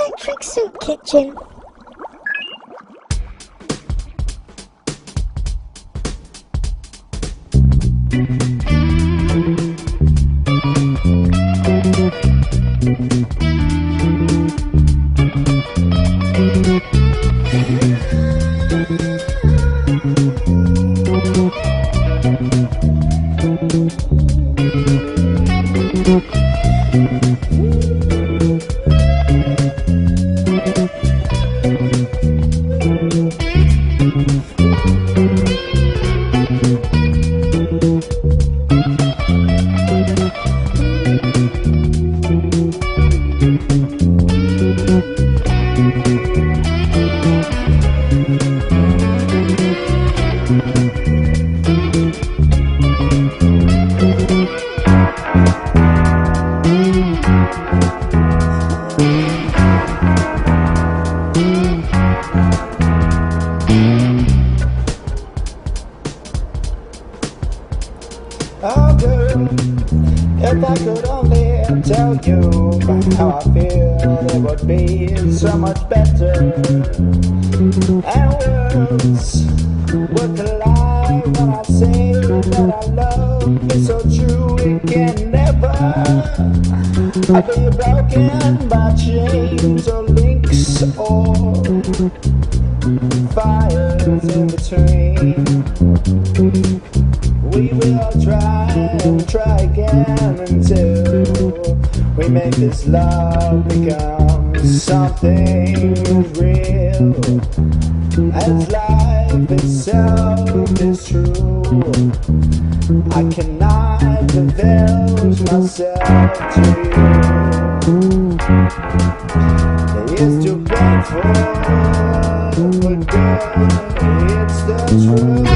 Electric Soup Kitchen. Oh girl, if I could only tell you how I feel, it would be so much better. And words would collide when I say that I love is so true it can never be broken by chains or links or fires in between. We will try and try again until we make this love become something real. As life itself is true, I cannot divulge myself to you. It's too painful, but girl, it's the truth.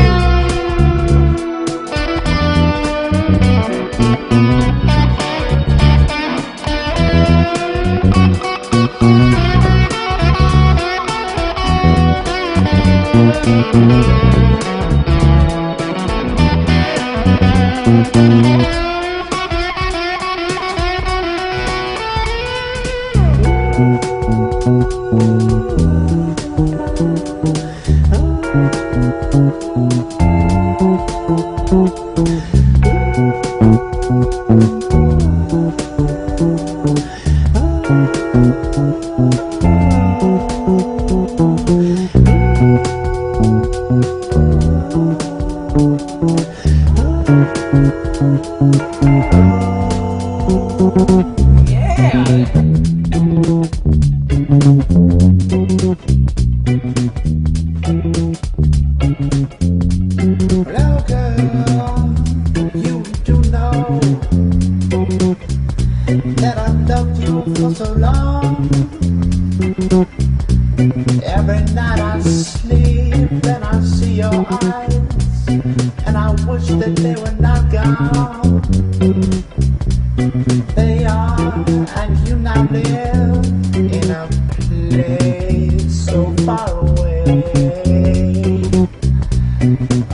Hello girl, you do know that I've loved you for so long. Every night I sleep and I see your eyes, and I wish that they were not gone. They are, and you now live in a place so far away.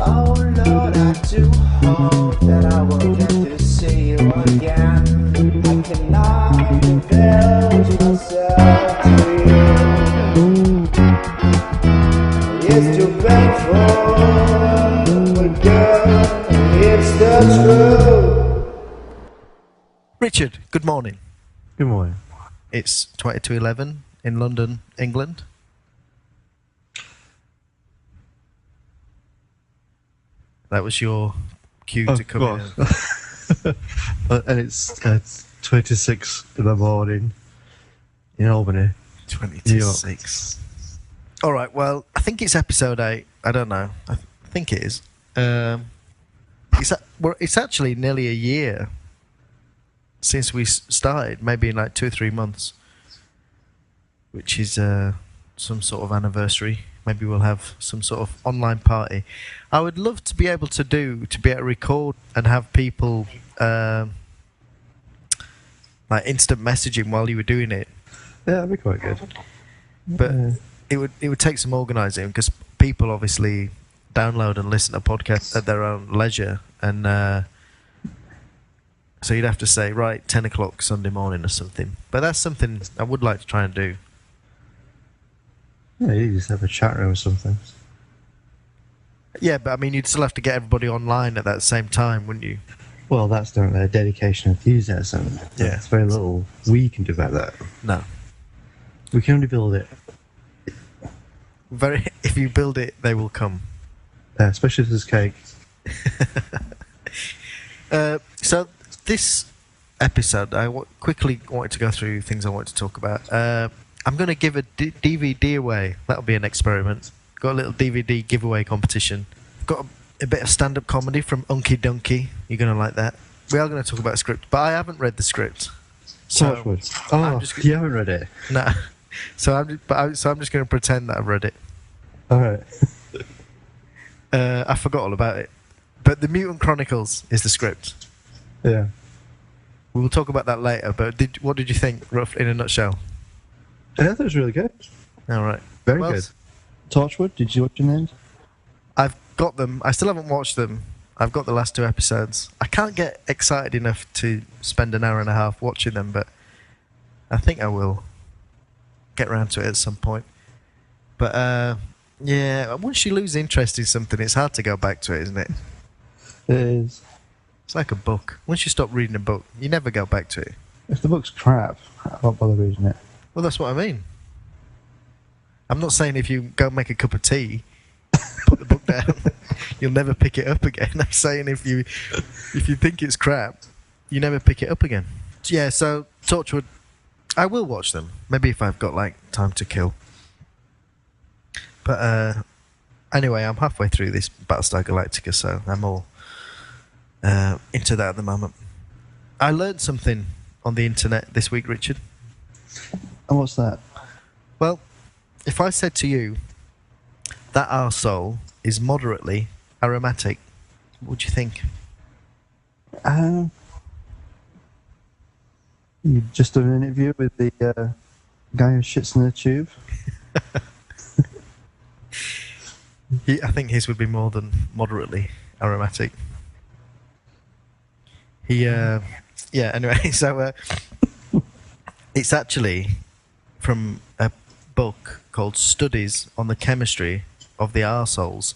Oh Lord, I do hope that I will get to see you again. I cannot divulge myself to you. It's too painful, but girl, it's the truth. Richard, good morning. Good morning. It's 22:11 in London, England. That was your cue to come in. And it's 26 in the morning in Albany. 20 to 6. All right, well, I think it's episode 8. I don't know. I think it is. It's actually nearly a year since we started, maybe in like 2 or 3 months, which is some sort of anniversary. Maybe we'll have some sort of online party. I would love to be able to record and have people like instant messaging while you were doing it. Yeah, that'd be quite good. But it would take some organising, because people obviously download and listen to podcasts at their own leisure, and so you'd have to say, right, 10 o'clock Sunday morning or something. But that's something I would like to try and do. Yeah, you just have a chat room or something. Yeah, but I mean, you'd still have to get everybody online at that same time, wouldn't you? Well, that's down to their dedication and enthusiasm. Yeah. There's very little we can do about that. No. We can only build it, If you build it, they will come. especially if there's cake. So this episode, quickly wanted to go through things I wanted to talk about. I'm going to give a DVD away. That'll be an experiment. Got a little DVD giveaway competition. Got a bit of stand-up comedy from Unky Dunky. You're going to like that. We are going to talk about a script, but I haven't read the script. So Torchwood. Oh, just you haven't read it? no. So I'm just going to pretend that I've read it. All right. I forgot all about it. But The Mutant Chronicles is the script. Yeah. We will talk about that later. But what did you think, rough in a nutshell? I thought it was really good. All right. Very Well, good. Torchwood, did you watch in the end? I've got them. I still haven't watched them. I've got the last 2 episodes. I can't get excited enough to spend an hour and a half watching them, but I think I will get around to it at some point. But yeah, once you lose interest in something, it's hard to go back to it, isn't it? It is. It's like a book. Once you stop reading a book, you never go back to it. If the book's crap, I won't bother reading it. Well, that's what I mean. I'm not saying if you go make a cup of tea, put the book down, you'll never pick it up again. I'm saying if you think it's crap, you never pick it up again. Yeah, so Torchwood, I will watch them. Maybe if I've got like time to kill. But anyway, I'm halfway through this Battlestar Galactica, so I'm all into that at the moment. I learned something on the internet this week, Richard. And what's that? Well, if I said to you that our soul is moderately aromatic, what would you think? You just done an interview with the guy who shits in the tube? I think his would be more than moderately aromatic. Anyway, so it's actually from a book called Studies on the Chemistry of the Arseholes.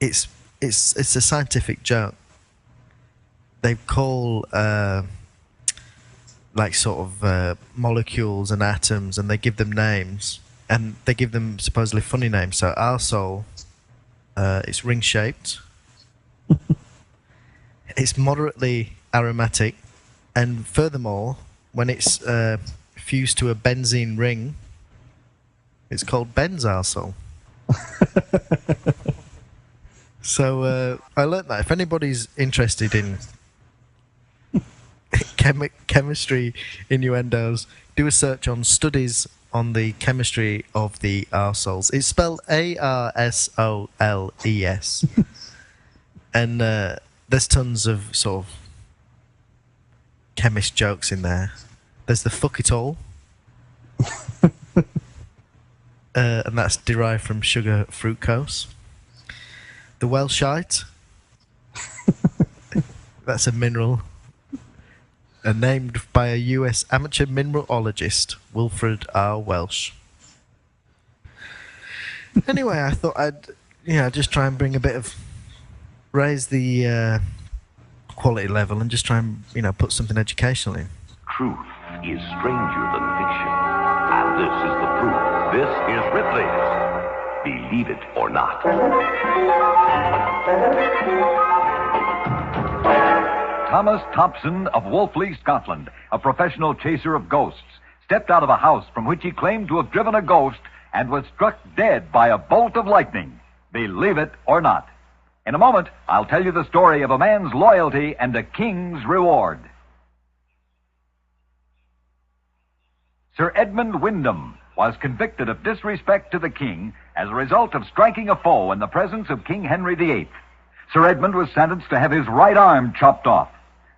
It's a scientific joke. They call like sort of molecules and atoms, and they give them names, and they give them supposedly funny names. So arsehole, it's ring shaped. It's moderately aromatic, and furthermore, when it's fused to a benzene ring, it's called benzarsole. So I learnt that if anybody's interested in chemistry innuendos, do a search on Studies on the Chemistry of the Arseholes. It's spelled Arsoles. And there's tons of sort of chemist jokes in there. There's the fuck it all. And that's derived from sugar fructose. The Welshite. That's a mineral. Named by a US amateur mineralogist, Wilfred R. Welsh. Anyway, I thought I'd just try and bring a bit of raise the quality level and just try and put something educational in. Truth is stranger than fiction, and this is the proof. This is Ripley's Believe It or Not. Thomas Thompson of Wolfley, Scotland, a professional chaser of ghosts, stepped out of a house from which he claimed to have driven a ghost and was struck dead by a bolt of lightning. Believe it or not. In a moment, I'll tell you the story of a man's loyalty and a king's reward. Sir Edmund Wyndham was convicted of disrespect to the king as a result of striking a foe in the presence of King Henry VIII. Sir Edmund was sentenced to have his right arm chopped off.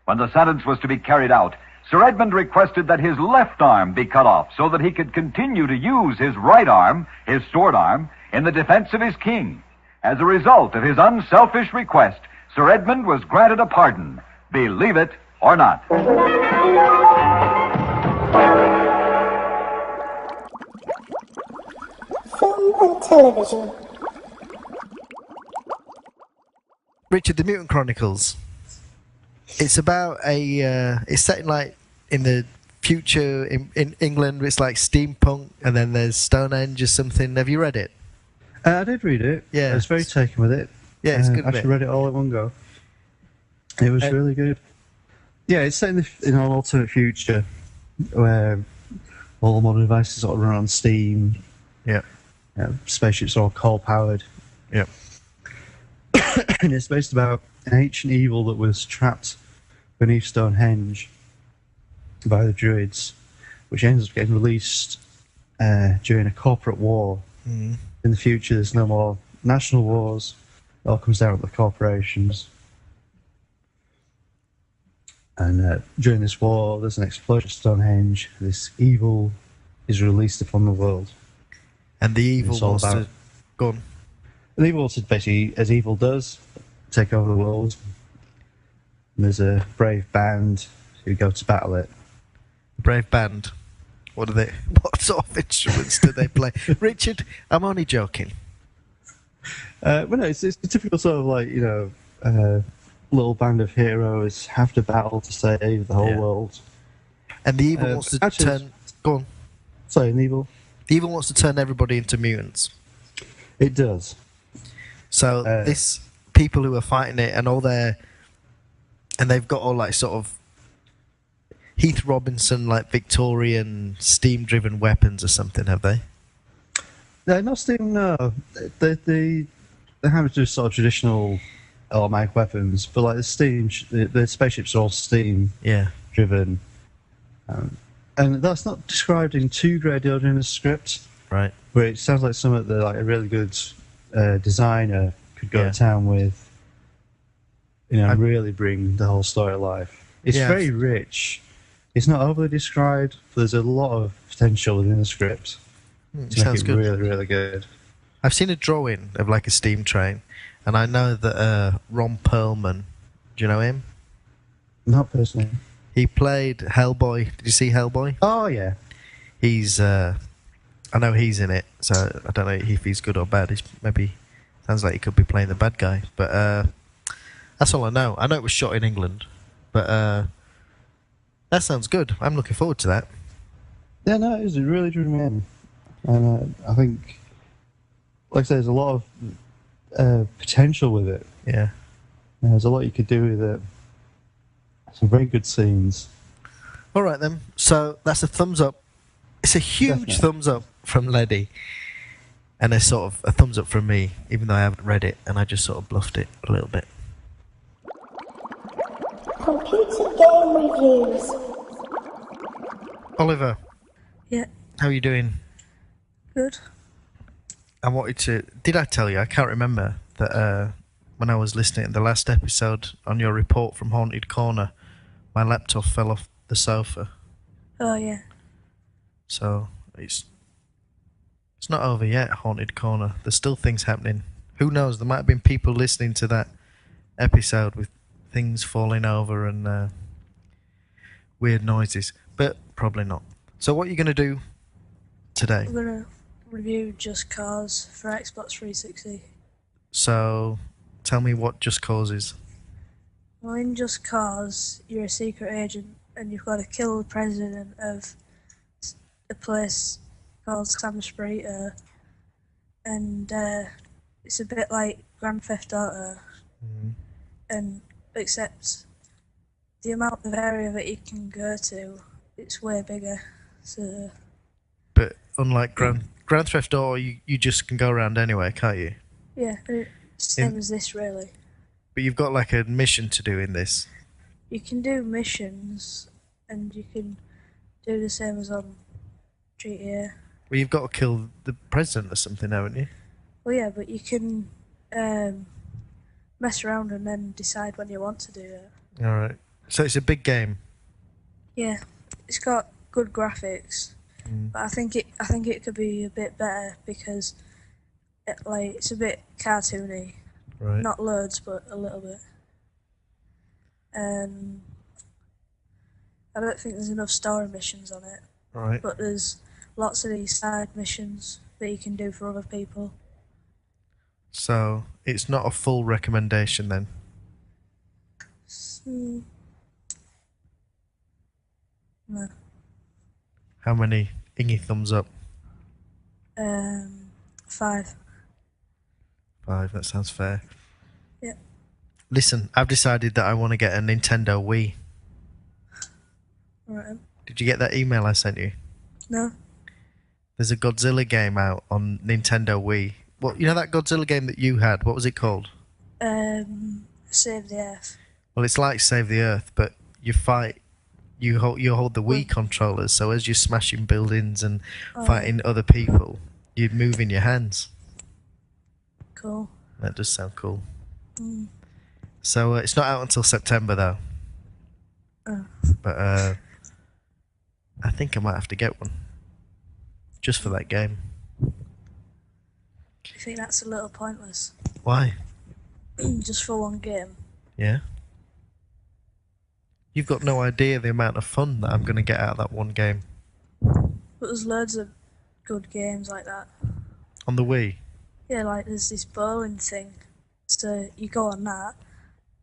When the sentence was to be carried out, Sir Edmund requested that his left arm be cut off so that he could continue to use his right arm, his sword arm, in the defense of his king. As a result of his unselfish request, Sir Edmund was granted a pardon. Believe it or not. television. Richard, the Mutant Chronicles. It's about it's set in the future in England. It's like steampunk, and then there's Stonehenge or something. Have you read it? I did read it. Yeah. I was very taken with it. Yeah, it's good. I actually read it all in one go. It was really good. Yeah, it's set in an alternate future where all modern devices sort of run on steam. Yeah. Spaceships are all coal powered. Yeah. And it's based about an ancient evil that was trapped beneath Stonehenge by the Druids, which ends up getting released during a corporate war. Mm. In the future, there's no more national wars. It all comes down to the corporations. And during this war, there's an explosion of Stonehenge. This evil is released upon the world. And the evil It's all wants to about- go on. And evil wants to basically, as evil does, take over the world. And there's a brave band who go to battle it. Brave Band. What sort of instruments do they play? Richard, I'm only joking. Well, no, it's a typical sort of like, little band of heroes have to battle to save the whole Yeah. world. And the evil wants to actually- turn. Go on. Sorry, an evil? The evil wants to turn everybody into mutants. It does. So this people who are fighting it and they've got all like sort of Heath Robinson like Victorian steam-driven weapons or something, have they? No, not steam, no. They have just sort of traditional automatic weapons, but like the spaceships are all steam Yeah. driven. And that's not described in too great deal in the script, Right. but it sounds like something that like a really good designer could go Yeah. to town with, and really bring the whole story to life. It's Yeah. very rich. It's not overly described, but there's a lot of potential within the script to make Sounds it good. really, really good. I've seen a drawing of like a steam train, and I know that Ron Perlman. Do you know him? Not personally. He played Hellboy. Did you see Hellboy? Oh yeah. He's I know he's in it, so I don't know if he's good or bad. He's maybe sounds like he could be playing the bad guy, but that's all I know. I know it was shot in England, but that sounds good. I'm looking forward to that. Yeah, no, it really drew me in. And I think, like I said, there's a lot of potential with it. Yeah. There's a lot you could do with it. Some very good scenes. All right then. So that's a thumbs up. It's a huge Definitely. thumbs up from Leddy, and a sort of a thumbs up from me, even though I haven't read it and I just sort of bluffed it a little bit. Computer game reviews. Oliver, Yeah, how are you doing? good. I wanted to. Did I tell you? I can't remember that when I was listening to the last episode on your report from Haunted Corner, my laptop fell off the sofa. Oh, yeah. So it's not over yet. Haunted Corner. There's still things happening. Who knows? There might have been people listening to that episode with things falling over and weird noises, but probably not. So what are you going to do today? I'm gonna review Just Cause for Xbox 360. So tell me what Just Cause is. Well, in Just Cause, you're a secret agent and you've got to kill the president of a place called Sam Spriter. And it's a bit like Grand Theft Auto, and except the amount of area that you can go to, it's way bigger. So But unlike Grand Theft Auto, you just can go around anywhere, can't you? yeah, it's same as this really. But you've got like a mission to do in this. You can do missions, and you can do the same as on GTA. Well, you've got to kill the president or something, haven't you? Well, yeah, but you can mess around and then decide when you want to do it. All right. So it's a big game. Yeah, it's got good graphics, but I think it could be a bit better because it's a bit cartoony. Right. Not loads, but a little bit. I don't think there's enough story missions on it, Right. but there's lots of these side missions that you can do for other people. So it's not a full recommendation then. No. How many Ingy thumbs up? 5. 5, that sounds fair. Yeah. Listen, I've decided that I want to get a Nintendo Wii. Alright. Did you get that email I sent you? No. There's a Godzilla game out on Nintendo Wii. What, you know that Godzilla game that you had? What was it called? Save the Earth. Well, it's like Save the Earth, but you fight. You hold the Wii controllers, so as you're smashing buildings and fighting other people, you're moving your hands. Cool. That does sound cool. So it's not out until September though. But I think I might have to get one. Just for that game. I think that's a little pointless. Why? Just for one game. Yeah? You've got no idea the amount of fun that I'm going to get out of that one game. But there's loads of good games like that. On the Wii? Yeah, like there's this bowling thing. So you go on that,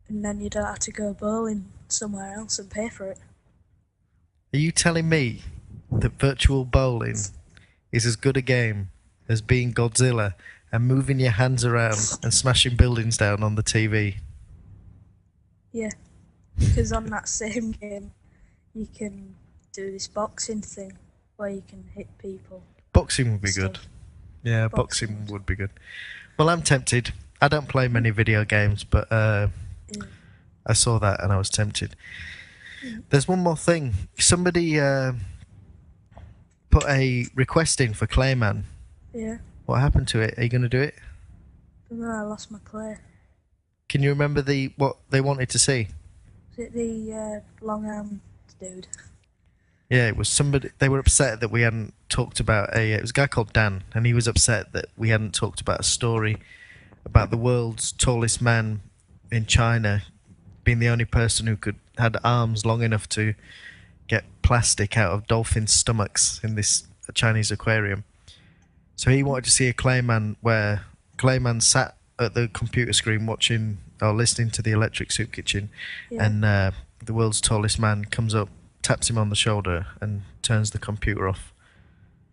and then you don't have to go bowling somewhere else and pay for it. Are you telling me that virtual bowling is as good a game as being Godzilla and moving your hands around and smashing buildings down on the TV? Yeah, because on that same game, you can do this boxing thing where you can hit people. Boxing would be good. Yeah, boxing would be good. Well, I'm tempted. I don't play many video games, but I saw that and I was tempted. There's one more thing. Somebody put a request in for Clayman. Yeah. What happened to it? Are you going to do it? No, I lost my clay. Can you remember what they wanted to see? Was it the long-armed dude? Yeah, it was somebody. They were upset that we hadn't talked about it was a guy called Dan, and he was upset that we hadn't talked about a story about the world's tallest man in China being the only person who had arms long enough to get plastic out of dolphins' stomachs in this Chinese aquarium. So he wanted to see a Clayman where Clayman sat at the computer screen watching or listening to the Electric Soup Kitchen, and the world's tallest man comes up, taps him on the shoulder, and turns the computer off.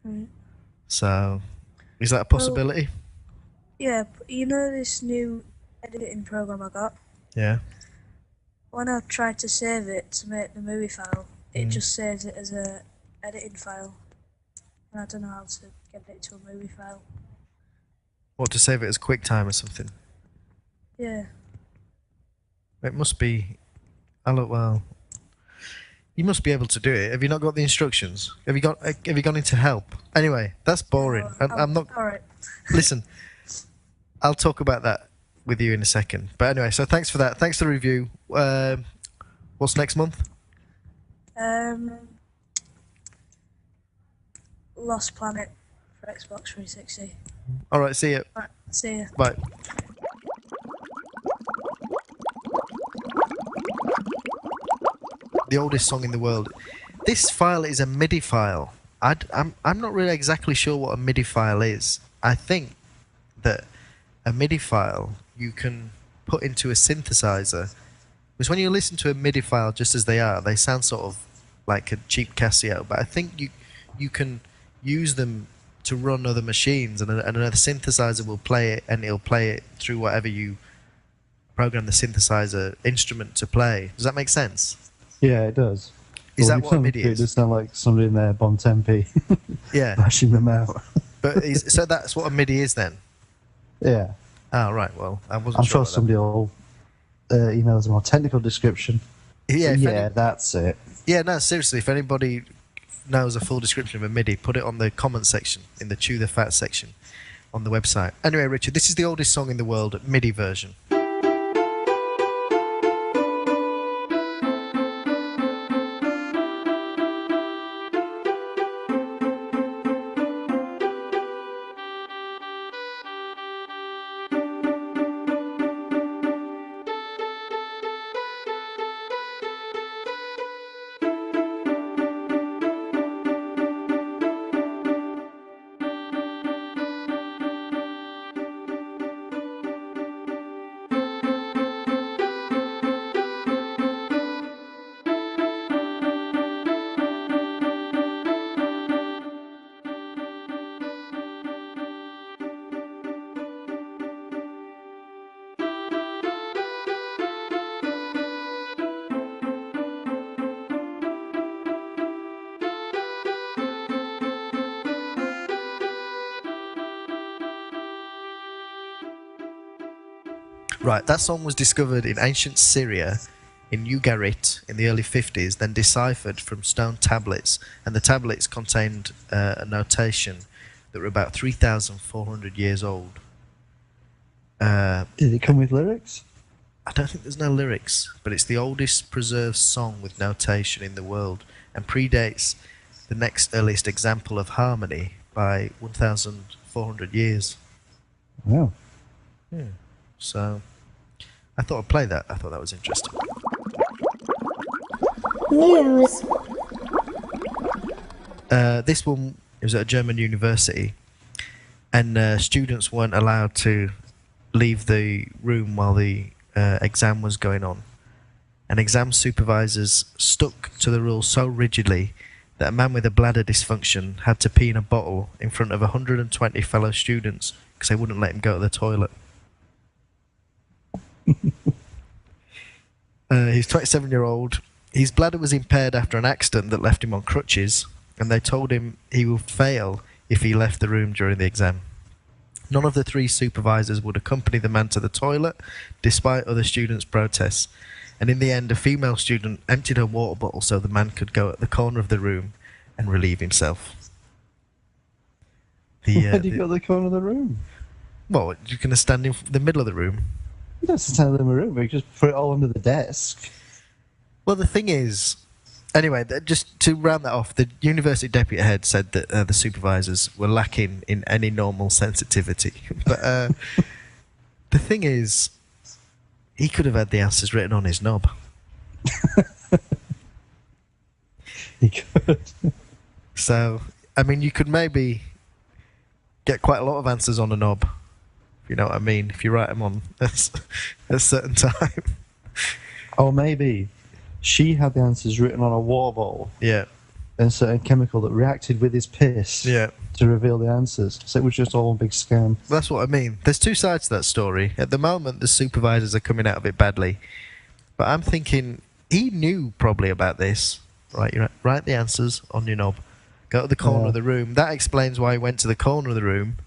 Right. So, is that a possibility? Yeah, but you know this new editing program I got? Yeah. When I tried to save it to make the movie file, it just saves it as a editing file. And I don't know how to get it to a movie file. What, to save it as QuickTime or something? Yeah. It must be... well... You must be able to do it. Have you not got the instructions? Have you gone into help? Anyway, that's boring. I'm not... Alright. Listen, I'll talk about that with you in a second. But anyway, so thanks for that. Thanks for the review. What's next month? Lost Planet for Xbox 360. Alright, see you. Right, see ya. Bye. The oldest song in the world. This file is a MIDI file. I'm not really exactly sure what a MIDI file is. I think that a MIDI file you can put into a synthesizer. Because when you listen to a MIDI file just as they are, they sound sort of like a cheap Casio. But I think you can use them to run other machines, and another synthesizer will play it, and it'll play it through whatever you program the synthesizer instrument to play. Does that make sense? Yeah, it does. Is that what MIDI It is? does sound like somebody in there, Bon Tempi, Yeah. bashing them out. But so that's what a MIDI is then? Yeah. Oh, right. Well, I wasn't I'm sure sure about somebody will email us a more technical description. that. Yeah, Yeah, that's it. yeah, no, seriously, if anybody knows a full description of a MIDI, put it on the comment section, in the Chew the Fat section on the website. Anyway, Richard, this is the oldest song in the world, MIDI version. Right, that song was discovered in ancient Syria, in Ugarit, in the early 50s, then deciphered from stone tablets, and the tablets contained a notation that were about 3,400 years old. Did it come with lyrics? I don't think there's no lyrics, but it's the oldest preserved song with notation in the world, and predates the next earliest example of harmony by 1,400 years. Wow. Yeah. So, I thought I'd play that. I thought that was interesting. News. This one was at a German university, and students weren't allowed to leave the room while the exam was going on. And exam supervisors stuck to the rules so rigidly that a man with a bladder dysfunction had to pee in a bottle in front of 120 fellow students because they wouldn't let him go to the toilet. He's 27-year-old. His bladder was impaired after an accident that left him on crutches, and they told him he would fail if he left the room during the exam. None of the three supervisors would accompany the man to the toilet, despite other students' protests. And in the end, a female student emptied her water bottle so the man could go at the corner of the room and relieve himself. Where do you go to the corner of the room? Well, you're going to stand in the middle of the room. You don't stand in the room, you just put it all under the desk. Well, the thing is, anyway, just to round that off, the university deputy head said that the supervisors were lacking in any normal sensitivity. But the thing is, he could have had the answers written on his knob. He could. So, I mean, you could maybe get quite a lot of answers on a knob, if you know what I mean, if you write them on a certain time. Or maybe she had the answers written on a water bottle. Yeah. And a certain chemical that reacted with his piss Yeah. to reveal the answers. So it was just all a big scam. That's what I mean. There's two sides to that story. At the moment, the supervisors are coming out of it badly. But I'm thinking, he knew probably about this. Right, you write the answers on your knob. Go to the corner of the room. That explains why he went to the corner of the room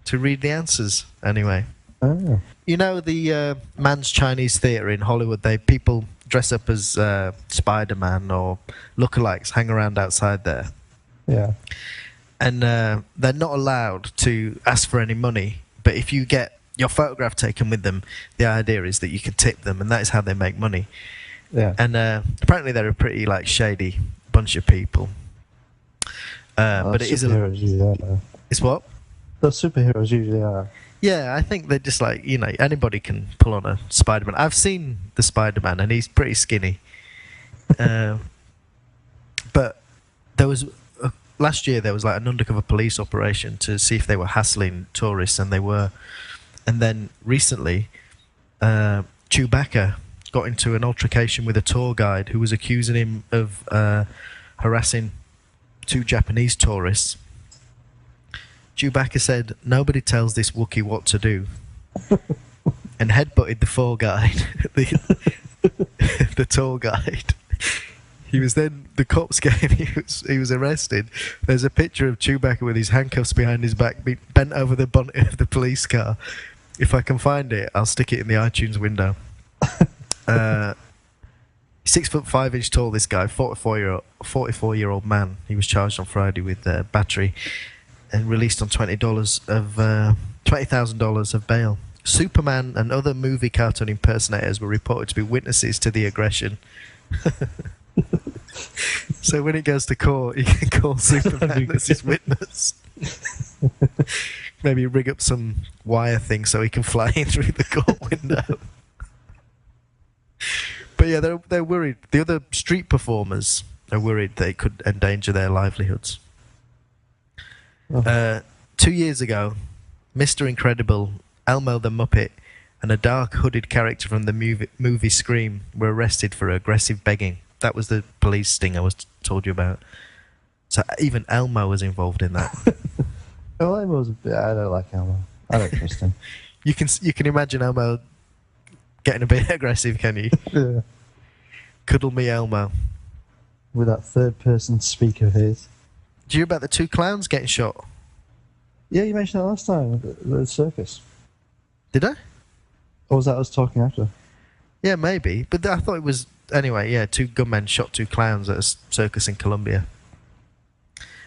to read the answers. Anyway. Oh. You know the Man's Chinese Theatre in Hollywood? People dress up as Spider-Man or lookalikes, hang around outside there. Yeah. And they're not allowed to ask for any money, but if you get your photograph taken with them, the idea is that you can tip them, and that is how they make money. Yeah. And apparently they're a pretty shady bunch of people. But it is it's what? Those superheroes usually are. Yeah, I think they're just anybody can pull on a Spider-Man. I've seen the Spider-Man, and he's pretty skinny. But there was last year there was an undercover police operation to see if they were hassling tourists, and they were. And then recently, Chewbacca got into an altercation with a tour guide who was accusing him of harassing two Japanese tourists. Chewbacca said, "Nobody tells this Wookiee what to do," and headbutted the the tour guide. He was then, the cops came, he was arrested. There's a picture of Chewbacca with his handcuffs behind his back, bent over the bonnet of the police car. If I can find it, I'll stick it in the iTunes window. 6'5" tall, this guy, 44-year-old man. He was charged on Friday with battery and released on $20,000 of bail. Superman and other movie cartoon impersonators were reported to be witnesses to the aggression. So when it goes to court, you can call Superman as his witness. Maybe rig up some wire thing so he can fly in through the court window. But yeah, they're worried. The other street performers are worried they could endanger their livelihoods. 2 years ago, Mr. Incredible, Elmo the Muppet, and a dark hooded character from the movie Scream were arrested for aggressive begging. That was the police sting I told you about. So even Elmo was involved in that. Well, Elmo's a bit. I don't like Elmo. I don't trust him. You can imagine Elmo getting a bit aggressive, can you? Yeah. Cuddle me, Elmo. With that third-person speaker of his. Did you hear about the two clowns getting shot? Yeah, you mentioned that last time at the circus. Did I? Or was that us talking after? Yeah, maybe. But I thought it was... Anyway, yeah, 2 gunmen shot 2 clowns at a circus in Colombia.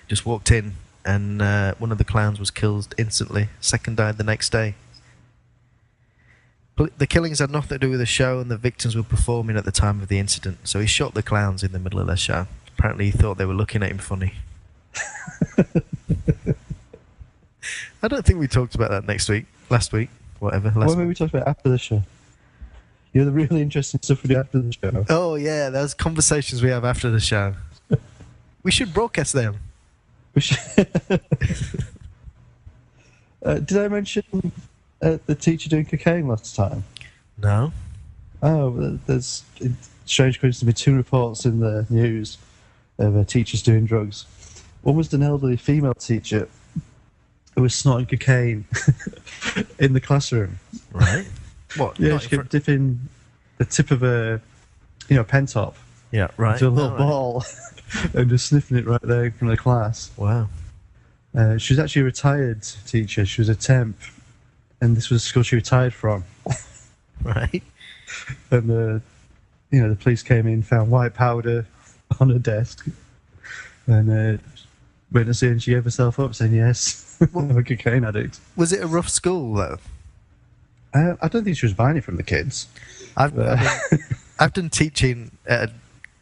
Just walked in, and one of the clowns was killed instantly. Second died the next day. The killings had nothing to do with the show, and the victims were performing at the time of the incident. So he shot the clowns in the middle of their show. Apparently he thought they were looking at him funny. I don't think we talked about that last week, whatever. What maybe we talked about after the show? You know, the really interesting stuff we do after the show. Oh, yeah, those conversations we have after the show. We should broadcast them. We should. Did I mention the teacher doing cocaine last time? No. Oh, there's strange coincidence. There's been 2 reports in the news of teachers doing drugs. One was an elderly female teacher who was snorting cocaine in the classroom. Right. What? Yeah, she kept dipping the tip of a pen top into a little ball and just sniffing it right there in front of the class. Wow. She was actually a retired teacher. She was a temp, and this was the school she retired from. Right. And the police came in, found white powder on her desk, and went to see, and she gave herself up, saying yes, I'm a cocaine addict. Was it a rough school though? I don't think she was buying it from the kids. I've done teaching at a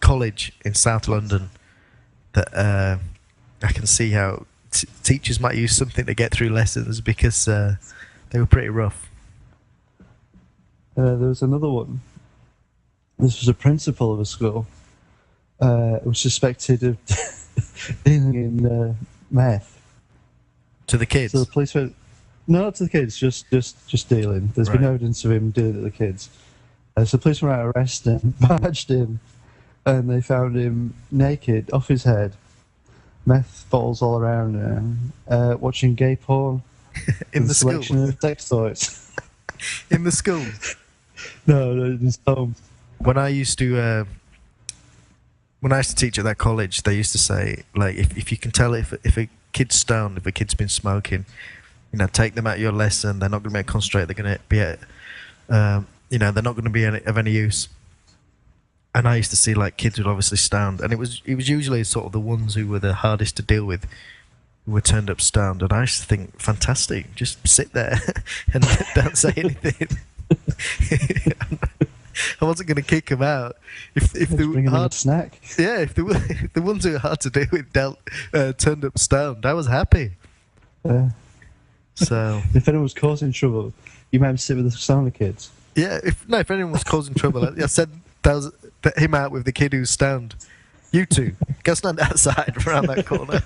college in South London that I can see how teachers might use something to get through lessons because they were pretty rough. There was another one. This was a principal of a school who was suspected of dealing in meth. To the kids? So the police went... No, not to the kids, just dealing. There's been evidence of him dealing with the kids. So the police went out to arrest him, badged him, and they found him naked, off his head, meth bottles all around him, watching gay porn. In the school? Selection of sex toys. In the school? No, in his home. When I used to teach at that college, they used to say, like, if you can tell if a kid's stoned, if a kid's been smoking, take them out of your lesson. They're not going to be able to concentrate. They're going to be, they're not going to be of any use. And I used to see like kids who obviously stoned, and it was usually sort of the ones who were the hardest to deal with, who were turned up stoned. And I used to think, fantastic, just sit there and don't say anything. I wasn't going to kick them out if they were hard snack. Yeah, if the ones who were hard to deal with turned up stoned, I was happy. So if anyone was causing trouble, you might sit with the stoner kids. Yeah, if anyone was causing trouble, I said him out with the kid who's stoned. You two, go stand outside around that corner.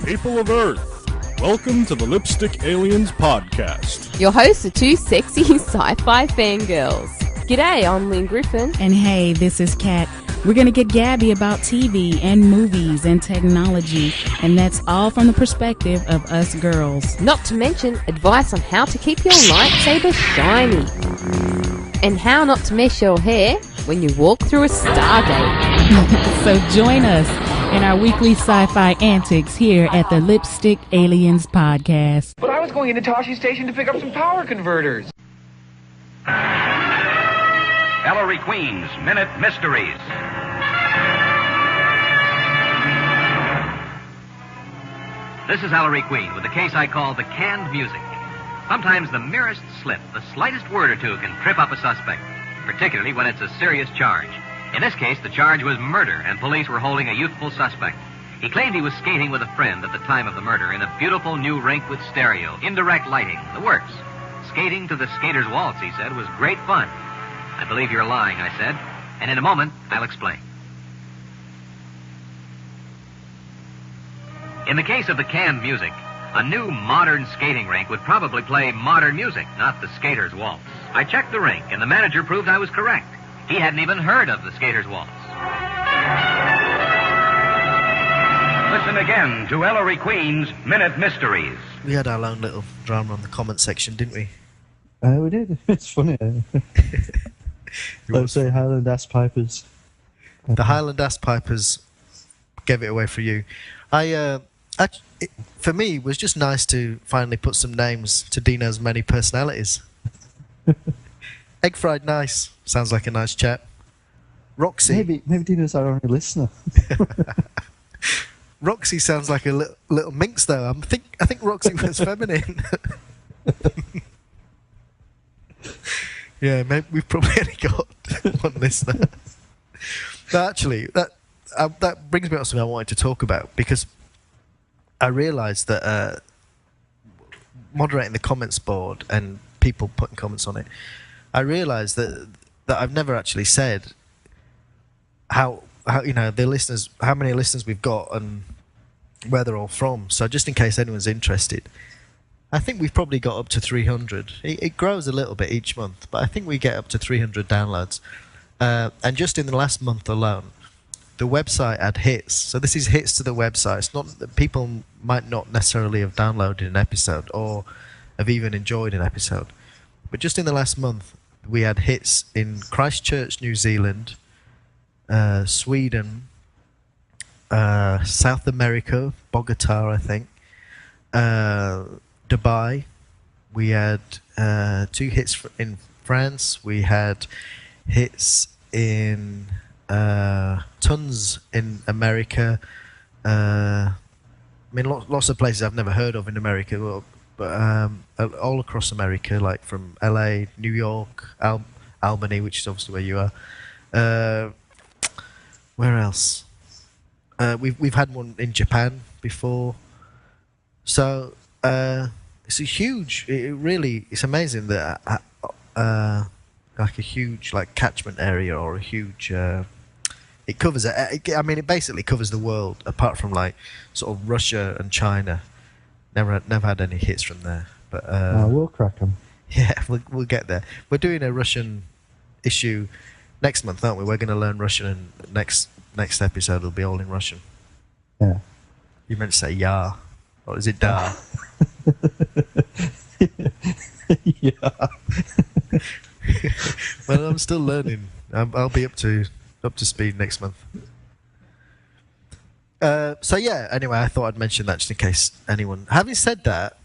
People of Earth, welcome to the Lipstick Aliens podcast. Your hosts are 2 sexy sci-fi fangirls. G'day, I'm Lynn Griffin. And hey, this is Kat. We're going to get gabby about TV and movies and technology, and that's all from the perspective of us girls. Not to mention advice on how to keep your lightsaber shiny. And how not to mess your hair when you walk through a Stargate. So join us in our weekly sci-fi antics here at the Lipstick Aliens podcast. But I was going into Toshi Station to pick up some power converters. Ellery Queen's Minute Mysteries. This is Ellery Queen with the case I call the canned music. Sometimes the merest slip, the slightest word or two can trip up a suspect, particularly when it's a serious charge. In this case, the charge was murder, and police were holding a youthful suspect. He claimed he was skating with a friend at the time of the murder in a beautiful new rink with stereo, indirect lighting, the works. Skating to the skater's waltz, he said, was great fun. I believe you're lying, I said, and in a moment, I'll explain. In the case of the canned music, a new modern skating rink would probably play modern music, not the skater's waltz. I checked the rink, and the manager proved I was correct. He hadn't even heard of the skater's waltz. Listen again to Ellery Queen's Minute Mysteries. We had our own little drama on the comment section, didn't we? We did. It's funny. Let's say Highland Ass Pipers. The Highland Ass Pipers gave it away for you. I For me, it was just nice to finally put some names to Dino's many personalities. Egg Fried Nice sounds like a nice chap. Roxy. Maybe Dino's our only listener. Roxy sounds like a little minx, though. I think Roxy was feminine. Yeah, maybe we've probably only got one listener. But actually, that brings me up to something I wanted to talk about, because I realised that moderating the comments board and people putting comments on it, I realised that I've never actually said how the listeners, how many listeners we've got and where they're all from. So just in case anyone's interested, I think we've probably got up to 300. It grows a little bit each month, but I think we get up to 300 downloads. And just in the last month alone, the website had hits. So this is hits to the website. It's not that people might not necessarily have downloaded an episode or have even enjoyed an episode. But just in the last month, we had hits in Christchurch, New Zealand, Sweden, South America, Bogota, I think, Dubai. We had 2 hits in France. We had hits in tons in America. I mean, lots of places I've never heard of in America, but all across America, like from LA, New York, Albany, which is obviously where you are. Where else? We've had one in Japan before. So it's a huge. It's amazing that like a huge catchment area or a huge. It covers it. I mean, it basically covers the world apart from sort of Russia and China. Never had any hits from there. But we'll crack them. Yeah, we'll get there. We're doing a Russian issue next month, aren't we? We're going to learn Russian, and next episode will be all in Russian. Yeah. You meant to say "ya," or is it "da"? Yeah. Well, I'm still learning. I'll be up to speed next month. So yeah. Anyway, I thought I'd mention that just in case anyone. Having said that,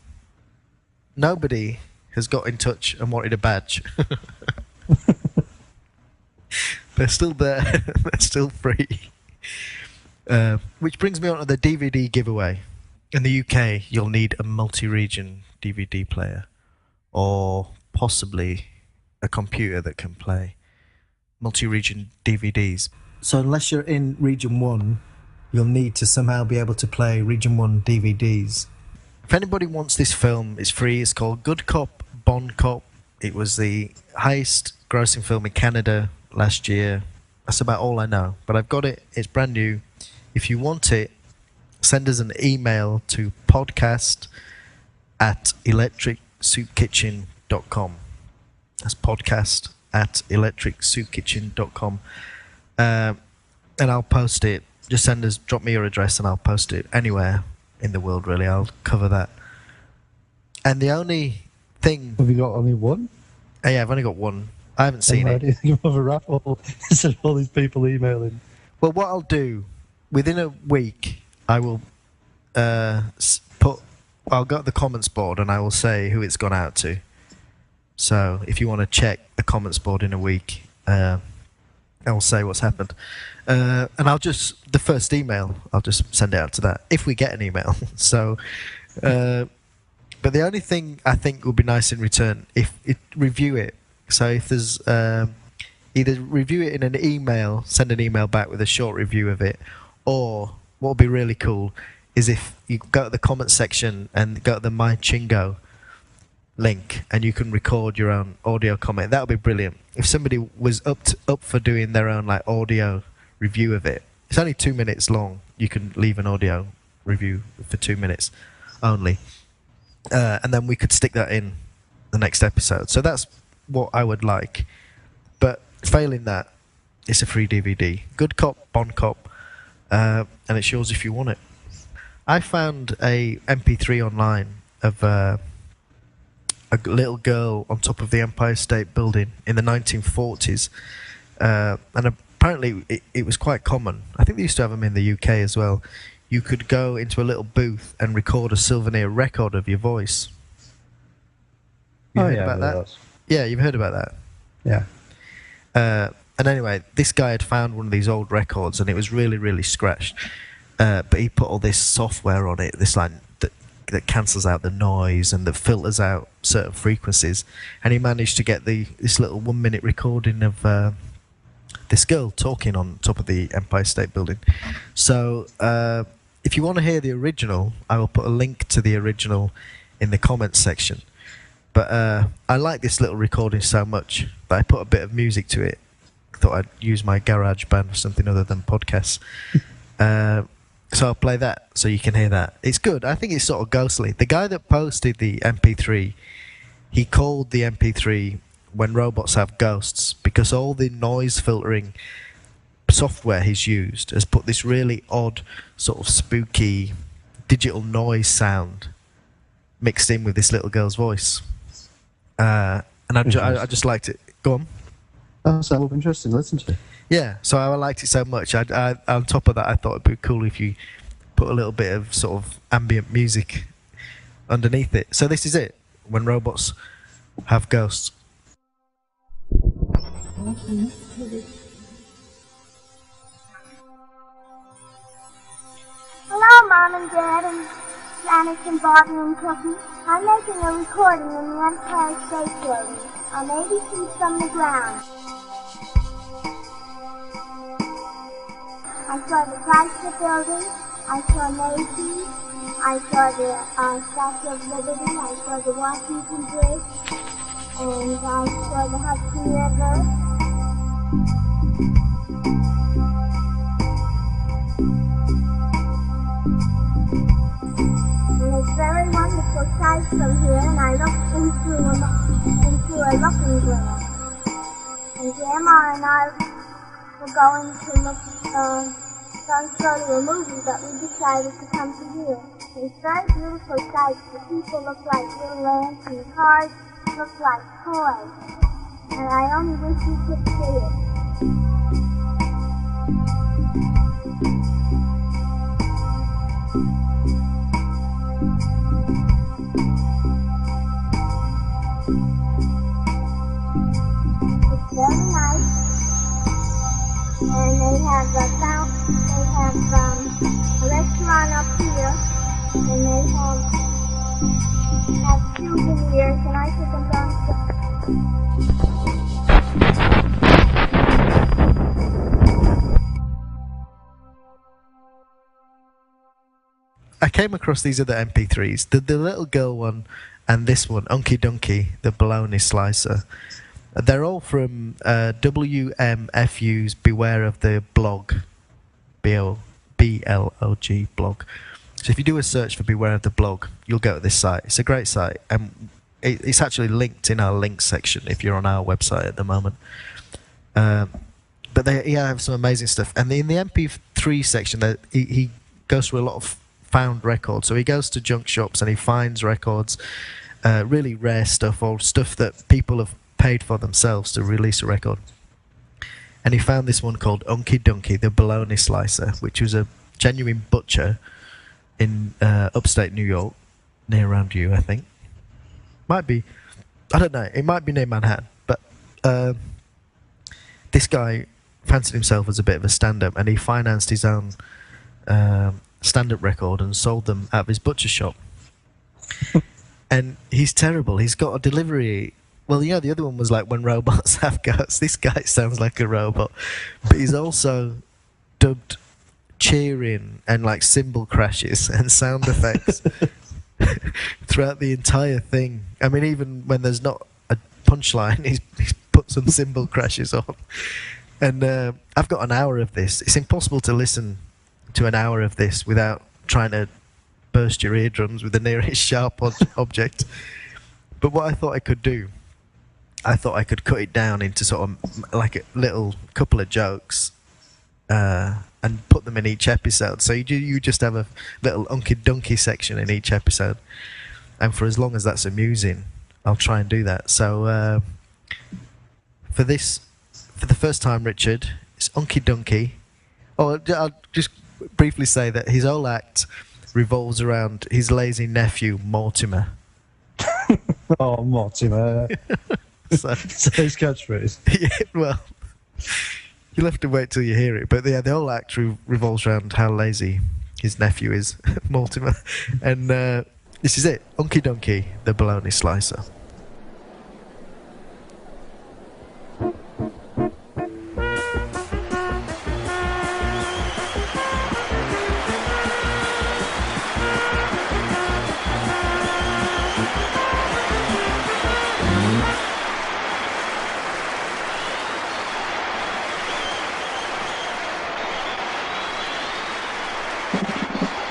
nobody has got in touch and wanted a badge. They're still there. They're still free. Which brings me on to the DVD giveaway. In the UK, you'll need a multi-region DVD player, or possibly a computer that can play multi-region DVDs. So unless you're in Region 1, you'll need to somehow be able to play Region 1 DVDs. If anybody wants this film, it's free. It's called Good Cop, Bon Cop. It was the highest grossing film in Canada last year. That's about all I know. But I've got it. It's brand new. If you want it, send us an email to podcast@electricsoupkitchen.com. That's podcast@electricsoupkitchen.com. And I'll post it. Just drop me your address and I'll post it anywhere in the world, really. I'll cover that. And the only thing... Have you got only one? Yeah, I've only got one. I haven't seen it. How do you think of a raffle instead of all these people emailing? Well, what I'll do, within a week, I will I'll go to the comments board and I will say who it's gone out to. So if you want to check the comments board in a week, I'll say what's happened. And the first email, I'll just send it out to that, if we get an email. So, but the only thing I think would be nice in return, review it. So if there's, either review it in an email, send an email back with a short review of it, or what would be really cool is if you go to the comments section and go to the My Chingo link and you can record your own audio comment. That would be brilliant. If somebody was up for doing their own audio review of it, it's only 2 minutes long. You can leave an audio review for 2 minutes only, and then we could stick that in the next episode. So that's what I would like. But failing that, it's a free DVD. Good Cop, Bon Cop, and it's yours if you want it. I found a MP3 online of a little girl on top of the Empire State Building in the 1940s, and apparently it was quite common. I think they used to have them in the UK as well. you could go into a little booth and record a souvenir record of your voice. You heard about that? Yeah, you've heard about that. Yeah. And anyway, this guy had found one of these old records, and it was really, really scratched. But he put all this software on it, this like that cancels out the noise and that filters out certain frequencies, and he managed to get this little 1 minute recording of this girl talking on top of the Empire State Building. So if you want to hear the original, I will put a link to the original in the comments section. But I like this little recording so much that I put a bit of music to it. Thought I'd use my garage band for something other than podcasts. So I'll play that so you can hear that. It's good. I think it's sort of ghostly. The guy that posted the MP3, he called the MP3 When Robots Have Ghosts, because all the noise filtering software he's used has put this really odd sort of spooky digital noise sound mixed in with this little girl's voice. And I just liked it. Go on. Oh, so interesting to listen to. Yeah, so I liked it so much. I on top of that, I thought it'd be cool if you put a little bit of sort of ambient music underneath it. So this is it. When Robots Have Ghosts. Hello, Mom and Dad and Janice and Bobby and Cookie. I'm making a recording in the Empire State Building. I'm 80 feet from the ground. I saw the Chrysler Building, I saw Macy's, I saw the Statue of Liberty, I saw the Washington Bridge, and I saw the Hudson River. And it's very wonderful sight from here, and I looked into a looking glass. And Grandma and I were going to go to a movie, but we decided to come to here. It's very beautiful sights. The people look like little lamps, and the cars look like toys. And I only wish you could see it. It's very nice. And they have a restaurant up here, and they have souvenirs, and I took them downstairs. I came across these other MP3s, the little girl one and this one, Unky Dunky, the bologna slicer. They're all from WMFU's Beware of the Blog, BLOG blog. So if you do a search for Beware of the Blog, you'll go to this site. It's a great site, and it's actually linked in our links section if you're on our website at the moment. But they have some amazing stuff. And in the MP3 section, he goes through a lot of found records. So he goes to junk shops and he finds records, really rare stuff, or stuff that people have paid for themselves to release a record. And he found this one called Unky Dunky, the bologna slicer, which was a genuine butcher in upstate New York, near around you, I think. Might be, I don't know, it might be near Manhattan, but this guy fancied himself as a bit of a stand-up, and he financed his own stand-up record and sold them at his butcher shop. And he's terrible. He's got a delivery. Well, yeah, the other one was like When Robots Have Ghosts. This guy sounds like a robot. But he's also dubbed cheering and like cymbal crashes and sound effects throughout the entire thing. I mean, even when there's not a punchline, he's put some cymbal crashes on. And I've got an hour of this. It's impossible to listen to an hour of this without trying to burst your eardrums with the nearest sharp object. But what I thought I could do, I thought I could cut it down into sort of like a little couple of jokes and put them in each episode. So you just have a little Unky Dunky section in each episode. And for as long as that's amusing, I'll try and do that. So for the first time, Richard, it's Unky Dunky. Oh, I'll just briefly say that his whole act revolves around his lazy nephew, Mortimer. Oh, Mortimer. So, That's his catchphrase. yeah, well, you'll have to wait till you hear it. But yeah, the whole act revolves around how lazy his nephew is, Mortimer. And this is it, Unky Dunky, the bologna slicer.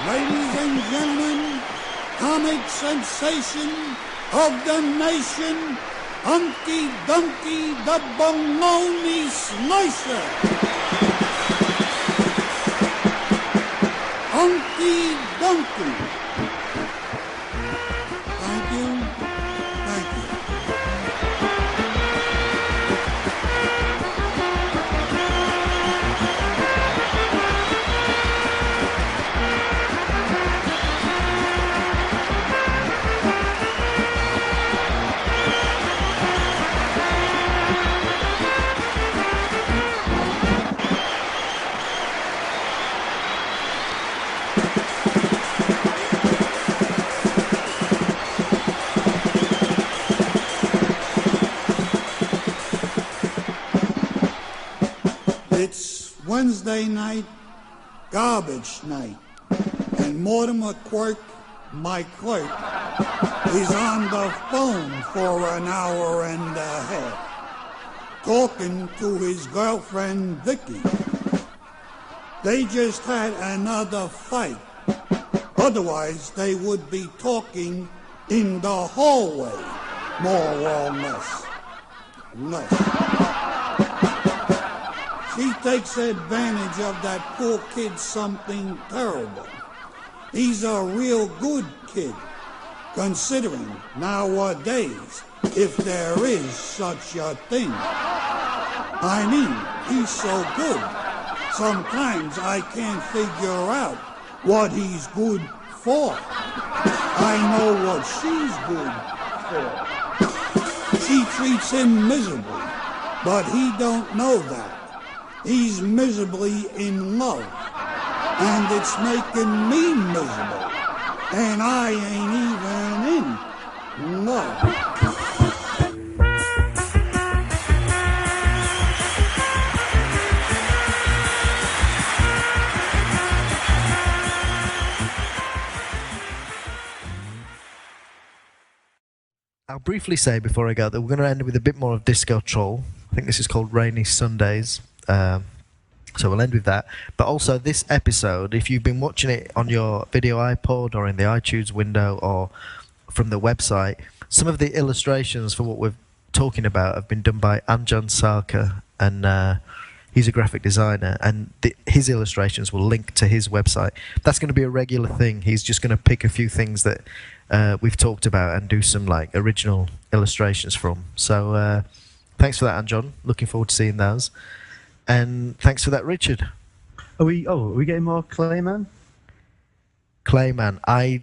Ladies and gentlemen, comic sensation of the nation, Unky Dunky the Bologna Slicer. Unky Dunky. Thank you. Thank you. It's Wednesday night, garbage night, and Mortimer Quirk, my clerk, is on the phone for an hour and a half, talking to his girlfriend, Vicky. They just had another fight. Otherwise, they would be talking in the hallway, more or less. She takes advantage of that poor kid something terrible. He's a real good kid, considering nowadays if there is such a thing. I mean, he's so good. Sometimes I can't figure out what he's good for. I know what she's good for. She treats him miserably, but he don't know that. He's miserably in love, and it's making me miserable, and I ain't even in love. I'll briefly say before I go that we're going to end with a bit more of Disco Troll. I think this is called Rainy Sundays. So we'll end with that. But also this episode, if you've been watching it on your video iPod or in the iTunes window or from the website, some of the illustrations for what we're talking about have been done by Anjan Sarkar, and he's a graphic designer, and his illustrations will link to his website. That's going to be a regular thing. He's just going to pick a few things that we've talked about and do some like original illustrations from. So thanks for that, Anjan. Looking forward to seeing those. And thanks for that, Richard. Are we getting more Clayman? Clayman. I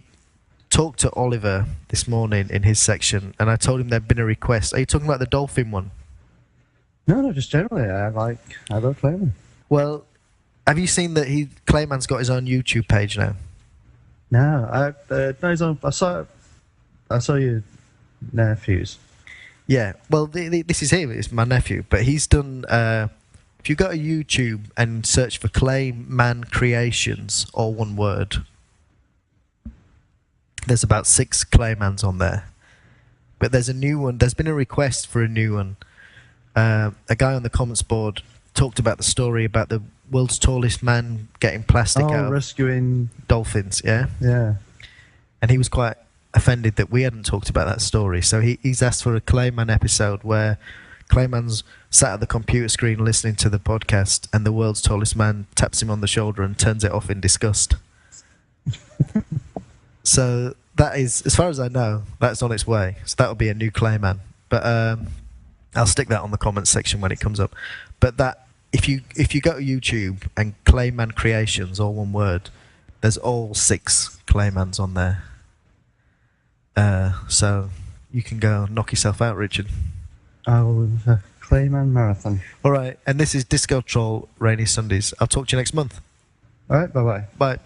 talked to Oliver this morning in his section, and I told him there'd been a request. Are you talking about the dolphin one? No, just generally. I love Clayman. Well, have you seen that Clayman's got his own YouTube page now? No, I saw your nephews. Yeah, well, this is him. It's my nephew, but he's done. If you go to YouTube and search for Clayman Creations, all one word, there's about 6 Claymans on there. But there's a new one. There's been a request for a new one. A guy on the comments board talked about the story about the world's tallest man getting plastic out of rescuing dolphins. Yeah. Yeah. And he was quite offended that we hadn't talked about that story. So he's asked for a Clayman episode where Clayman's sat at the computer screen listening to the podcast, and the world's tallest man taps him on the shoulder and turns it off in disgust. So that is, as far as I know, that's on its way. So that'll be a new Clayman. But I'll stick that on the comments section when it comes up. But that if you go to YouTube and Clayman Creations, all one word, there's all 6 Claymans on there. So you can go knock yourself out, Richard. Oh, Clayman Marathon. All right, and this is Disco Troll Rainy Sundays. I'll talk to you next month. All right, bye-bye. Bye.